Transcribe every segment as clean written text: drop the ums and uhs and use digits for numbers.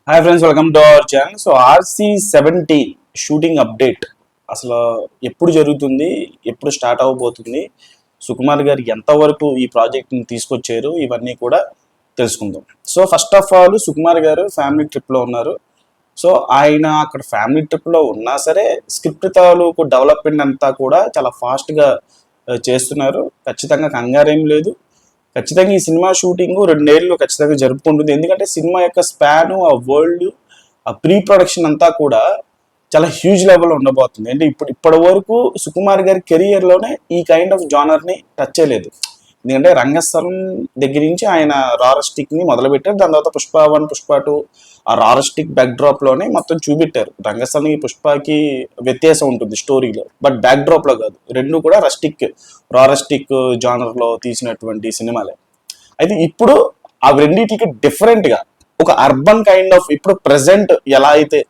Hi friends, welcome to our channel. So RC-17 shooting update అసలు ఎప్పుడు జరుగుతుంది, ఎప్పుడు స్టార్ట్ అవ్వబోతుంది, సుకుమార్ గారు ఎంతవరకు ఈ ప్రాజెక్ట్ని తీసుకొచ్చారు, ఇవన్నీ కూడా తెలుసుకుందాం. So first of all Sukumar గారు ఫ్యామిలీ ట్రిప్లో ఉన్నారు. సో ఆయన అక్కడ ఫ్యామిలీ ట్రిప్లో ఉన్నా సరే స్క్రిప్ట్ తాలూకు డెవలప్మెంట్ అంతా కూడా చాలా ఫాస్ట్గా చేస్తున్నారు. ఖచ్చితంగా కంగారేం లేదు. ఖచ్చితంగా ఈ సినిమా షూటింగ్ 2 ఏళ్ళు ఖచ్చితంగా జరుపుకుంటుంది. ఎందుకంటే సినిమా యొక్క స్పాను, ఆ వరల్డ్, ఆ ప్రీ ప్రొడక్షన్ అంతా కూడా చాలా హ్యూజ్ లెవెల్లో ఉండబోతుంది. అంటే ఇప్పటి వరకు సుకుమార్ గారి కెరియర్లోనే ఈ కైండ్ ఆఫ్ జానర్ని టచ్ చేయలేదు. ఎందుకంటే రంగస్థలం దగ్గర నుంచి ఆయన రారస్టిక్ని మొదలుపెట్టారు. దాని తర్వాత పుష్ప 1, పుష్ప 2 ఆ రారస్టిక్ బ్యాక్డ్రాప్లోనే మొత్తం చూపెట్టారు. రంగస్థలం పుష్పకి వ్యత్యాసం ఉంటుంది స్టోరీలో, బట్ బ్యాక్డ్రాప్లో కాదు. రెండు కూడా రారస్టిక్ జానర్లో తీసినటువంటి సినిమాలే. అయితే ఇప్పుడు ఆ రెండింటికి డిఫరెంట్గా ఒక అర్బన్ కైండ్ ఆఫ్ ఇప్పుడు ప్రజెంట్ ఎలా అయితే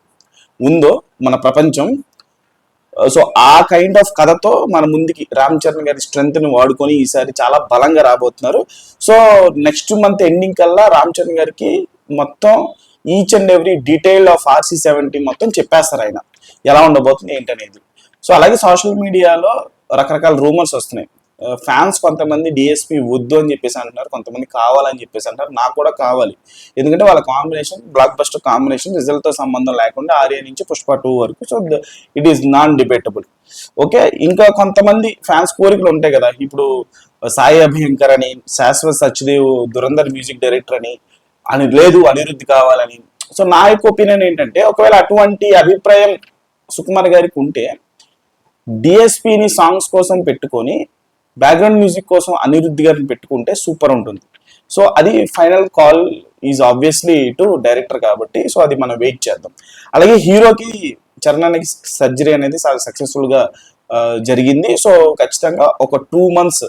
ఉందో మన ప్రపంచం, సో ఆ కైండ్ ఆఫ్ కథతో మన ముందుకి రామ్ చరణ్ గారి స్ట్రెంగ్త్ ని వాడుకొని ఈసారి చాలా బలంగా రాబోతున్నారు. సో నెక్స్ట్ మంత్ ఎండింగ్ కల్లా రామ్ చరణ్ గారికి మొత్తం each and every detail of RC-17 మొత్తం చెప్పేస్తారు ఆయన ఎలా ఉండబోతుంది ఏంటనేది. సో అలాగే సోషల్ మీడియాలో రకరకాల రూమర్స్ వస్తున్నాయి. ఫ్యాన్స్ కొంతమంది DSP వద్దు అని చెప్పేసి అంటున్నారు, కొంతమంది కావాలని చెప్పేసి అంటారు. నాకు కూడా కావాలి, ఎందుకంటే వాళ్ళ కాంబినేషన్ బ్లాక్ బస్టర్ కాంబినేషన్, రిజల్ట్తో సంబంధం లేకుండా ఆర్య నుంచి పుష్ప 2 వరకు. So it is non debatable. Okay, ఇంకా కొంతమంది ఫ్యాన్స్ కోరికలు ఉంటాయి కదా. ఇప్పుడు సాయి అభ్యంకర్ అని, శాశ్వత్ సచ్దేవ్ దురంధర్ మ్యూజిక్ డైరెక్టర్ అని లేదు, అనిరుద్ధ్ కావాలని. సో నా యొక్క ఒపీనియన్ ఏంటంటే, ఒకవేళ అటువంటి అభిప్రాయం సుకుమార్ గారికి ఉంటే DSPని సాంగ్స్ కోసం పెట్టుకొని బ్యాక్గ్రౌండ్ మ్యూజిక్ కోసం అనిరుద్ధ్ గారిని పెట్టుకుంటే సూపర్ ఉంటుంది. సో అది final call is obviously to director కాబట్టి, సో అది మనం వెయిట్ చేద్దాం. అలాగే హీరోకి చరణానికి సర్జరీ అనేది చాలా సక్సెస్ఫుల్గా జరిగింది. సో ఖచ్చితంగా ఒక 2 months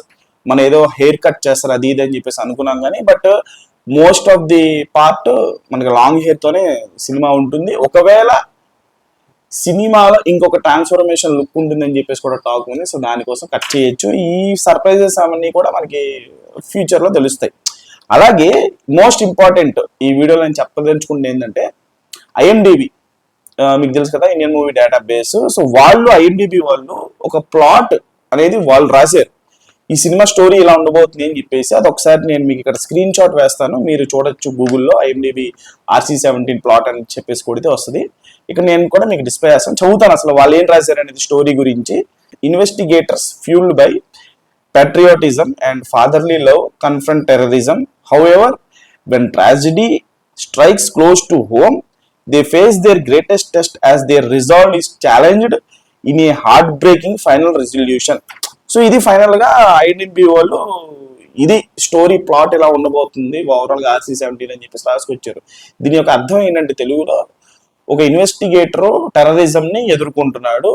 మనం ఏదో హెయిర్ కట్ చేస్తారు అది ఇది అని చెప్పేసి అనుకున్నాం కానీ, but most of the part మనకి లాంగ్ హెయిర్తోనే సినిమా ఉంటుంది. ఒకవేళ సినిమాలో ఇంకొక ట్రాన్స్ఫర్మేషన్ లుక్ ఉంటుందని చెప్పేసి కూడా టాక్ ఉంది. సో దానికోసం కట్ చేయొచ్చు. ఈ సర్ప్రైజెస్ అవన్నీ కూడా మనకి ఫ్యూచర్లో తెలుస్తాయి. అలాగే మోస్ట్ ఇంపార్టెంట్ ఈ వీడియోలో నేను చెప్పదలుచుకుంటే ఏంటంటే, IMDb మీకు తెలుసు కదా, ఇండియన్ మూవీ డేటాబేస్. సో వాళ్ళు IMDb వాళ్ళు ఒక ప్లాట్ అనేది వాళ్ళు రాశారు. ఈ సినిమా స్టోరీ ఇలా ఉండబోతుంది అని చెప్పేసి అది ఒకసారి నేను మీకు ఇక్కడ స్క్రీన్ షాట్ వేస్తాను, మీరు చూడొచ్చు. గూగుల్లో IMDb RC-17 ప్లాట్ అని చెప్పేసి కొడితే వస్తుంది. ఇక్కడ నేను కూడా మీకు డిస్ప్లే చేస్తాను, చదువుతాను అసలు వాళ్ళు ఏం రాశారు అనేది స్టోరీ గురించి. Investigators fuelled by patriotism and fatherly love confront terrorism. However, when tragedy strikes close to home, they face their greatest test as their resolve is challenged in a heartbreaking final resolution. So ఇది final గా IMDb వాళ్ళు ఇది story plot ఇలా ఉండబోతుంది overall గా RC-17 అని చెప్పేసి రాసుకొచ్చారు. దీని యొక్క అర్థం ఏంటంటే, తెలుగులో ఒక ఇన్వెస్టిగేటర్ టెర్రరిజం ని ఎదుర్కొంటున్నాడు.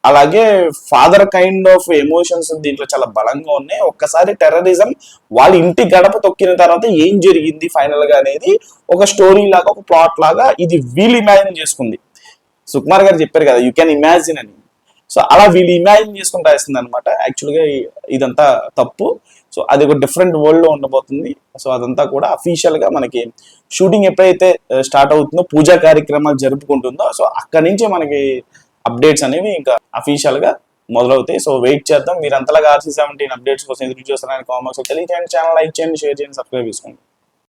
అలాగే ఫాదర్ కైండ్ ఆఫ్ ఎమోషన్స్ దీంట్లో చాలా బలంగా ఉన్నాయి. ఒక్కసారి టెర్రరిజం వాళ్ళ ఇంటి గడప తొక్కిన తర్వాత ఏం జరిగింది ఫైనల్ గా అనేది ఒక స్టోరీ లాగా, ఒక ప్లాట్ లాగా ఇది వీళ్ళు ఇమాజిన్ చేసుకుంది. సుకుమార్ గారు చెప్పారు కదా, యూ కెన్ ఇమాజిన్ అని. సో అలా వీళ్ళు ఇమాజిన్ చేసుకుని రాస్తుంది అనమాట. యాక్చువల్గా ఇదంతా తప్పు. సో అది ఒక డిఫరెంట్ వరల్డ్ లో ఉండబోతుంది. సో అదంతా కూడా అఫీషియల్ గా మనకి షూటింగ్ ఎప్పుడైతే స్టార్ట్ అవుతుందో, పూజా కార్యక్రమాలు జరుపుకుంటుందో, సో అక్కడి నుంచి మనకి అప్డేట్స్ అనేవి ఇంకా అఫీషియల్ గా మొదలవుతాయి. సో వెయిట్ చేద్దాం. మీరు అంతలాగా RC-17 అప్డేట్స్ కోసం ఎదురు చూస్తారని కామెంట్స్ తెలియజేయండి. ఛానల్ లైక్ చేయండి, షేర్ చేయండి, సబ్స్క్రైబ్ చేసుకోండి.